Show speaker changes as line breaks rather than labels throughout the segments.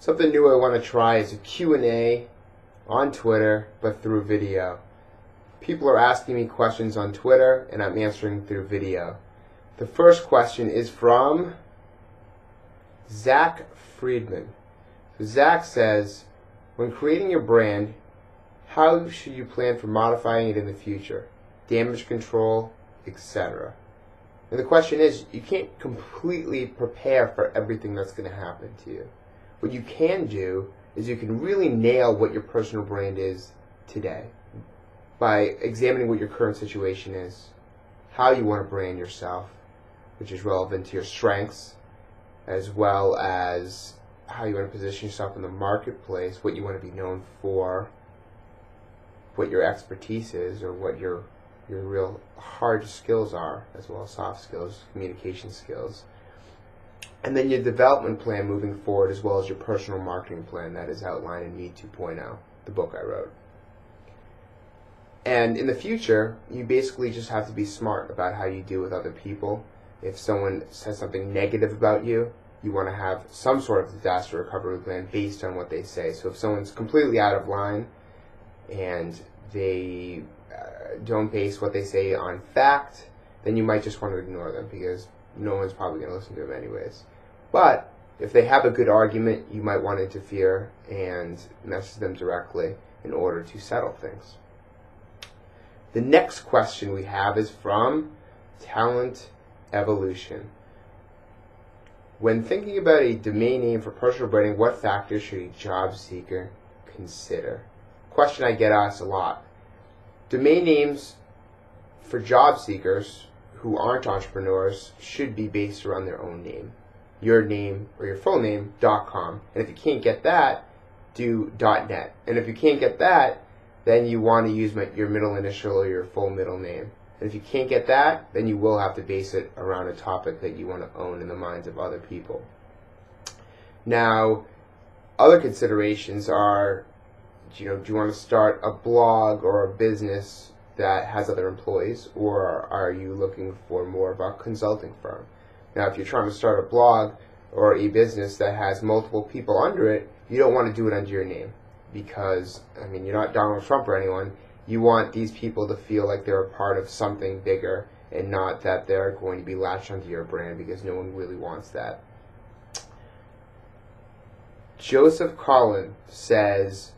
Something new I want to try is a Q&A on Twitter, but through video. People are asking me questions on Twitter, and I'm answering through video. The first question is from Zach Friedman. So Zach says, when creating your brand, how should you plan for modifying it in the future? Damage control, etc. And the question is, you can't completely prepare for everything that's going to happen to you. What you can do is you can really nail what your personal brand is today by examining what your current situation is, how you want to brand yourself, which is relevant to your strengths, as well as how you want to position yourself in the marketplace, what you want to be known for, what your expertise is, or what your real hard skills are, as well as soft skills, communication skills. And then your development plan moving forward, as well as your personal marketing plan that is outlined in Me 2.0, the book I wrote. And in the future, you basically just have to be smart about how you deal with other people. If someone says something negative about you, you want to have some sort of disaster recovery plan based on what they say. So if someone's completely out of line and they don't base what they say on fact, then you might just want to ignore them because no one's probably going to listen to them anyways. But if they have a good argument, you might want to interfere and message them directly in order to settle things. The next question we have is from Talent Evolution. When thinking about a domain name for personal branding, what factors should a job seeker consider? Question I get asked a lot. Domain names for job seekers who aren't entrepreneurs should be based around their own name. Your name or your full name, .com. And if you can't get that, do .net. And if you can't get that, then you want to use your middle initial or your full middle name. And if you can't get that, then you will have to base it around a topic that you want to own in the minds of other people. Now, other considerations are, do you want to start a blog or a business that has other employees, or are you looking for more of a consulting firm? Now, if you're trying to start a blog or a business that has multiple people under it, you don't want to do it under your name because, you're not Donald Trump or anyone. You want these people to feel like they're a part of something bigger and not that they're going to be latched onto your brand because no one really wants that. Joseph Collin says,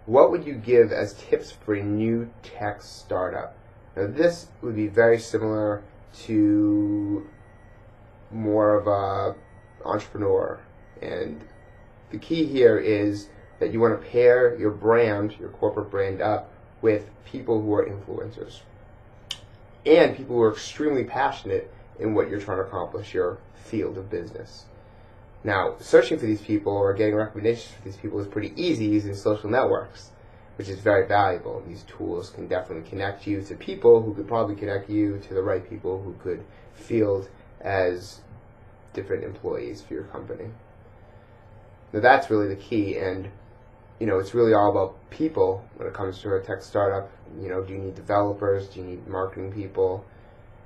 what would you give as tips for a new tech startup? Now this would be very similar to more of a entrepreneur, and the key here is that you want to pair your brand, your corporate brand, up with people who are influencers and people who are extremely passionate in what you're trying to accomplish, your field of business. Now, searching for these people or getting recommendations for these people is pretty easy using social networks, which is very valuable. These tools can definitely connect you to people who could probably connect you to the right people who could field as different employees for your company. Now that's really the key, and it's really all about people when it comes to a tech startup. Do you need developers? Do you need marketing people?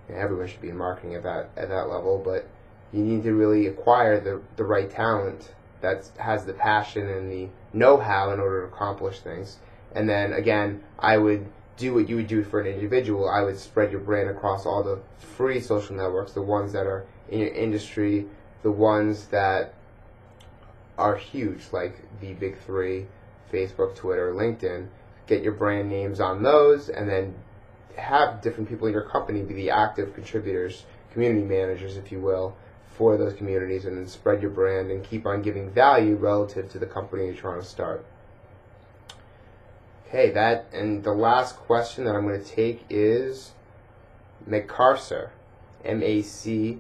Everyone should be in marketing at that level, but you need to really acquire the right talent that has the passion and the know-how in order to accomplish things. And then again, I would do what you would do for an individual. I would spread your brand across all the free social networks, the ones that are in your industry, the ones that are huge, like the big three, Facebook, Twitter, LinkedIn. Get your brand names on those, and then have different people in your company be the active contributors, community managers, if you will, for those communities, and then spread your brand and keep on giving value relative to the company you're trying to start. Okay, and the last question that I'm going to take is McCarcer, M-A-C-A-R-E-S-E-R.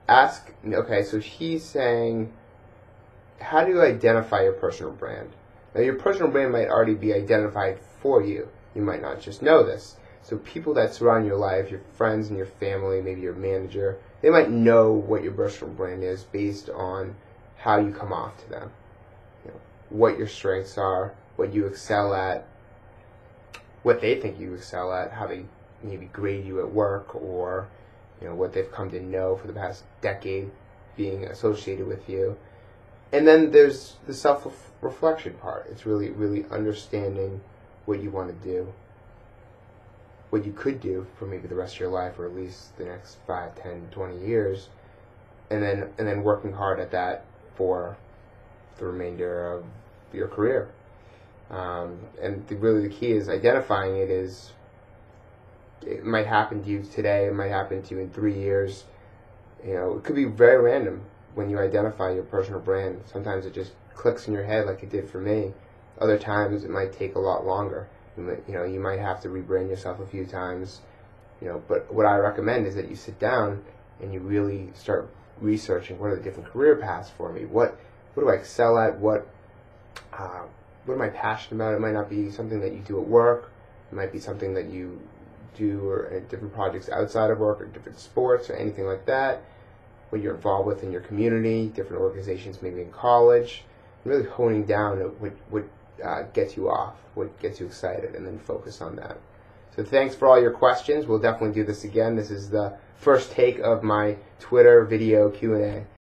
Okay, so he's saying, how do you identify your personal brand? Now, your personal brand might already be identified for you. You might not just know this. So people that surround your life, your friends and your family, maybe your manager, they might know what your personal brand is based on how you come off to them. What your strengths are, what you excel at, what they think you excel at, how they maybe grade you at work, or what they've come to know for the past decade. being associated with you. And then there's the self-reflection part. It's really understanding what you want to do, what you could do for maybe the rest of your life, or at least the next 5, 10, 20 years, and then working hard at that for the remainder of your career. And really the key is identifying it. It might happen to you today, it might happen to you in 3 years. It could be very random when you identify your personal brand. Sometimes it just clicks in your head like it did for me. Other times it might take a lot longer. You might have to rebrand yourself a few times. But what I recommend is that you sit down and you really start researching what are the different career paths for me. What do I excel at? What am I passionate about? It might not be something that you do at work. It might be something that you do or different projects outside of work, or different sports or anything like that. What you're involved with in your community, different organizations, maybe in college. Really honing down what gets you off, what gets you excited, and then focus on that. So thanks for all your questions. We'll definitely do this again. This is the first take of my Twitter video Q&A.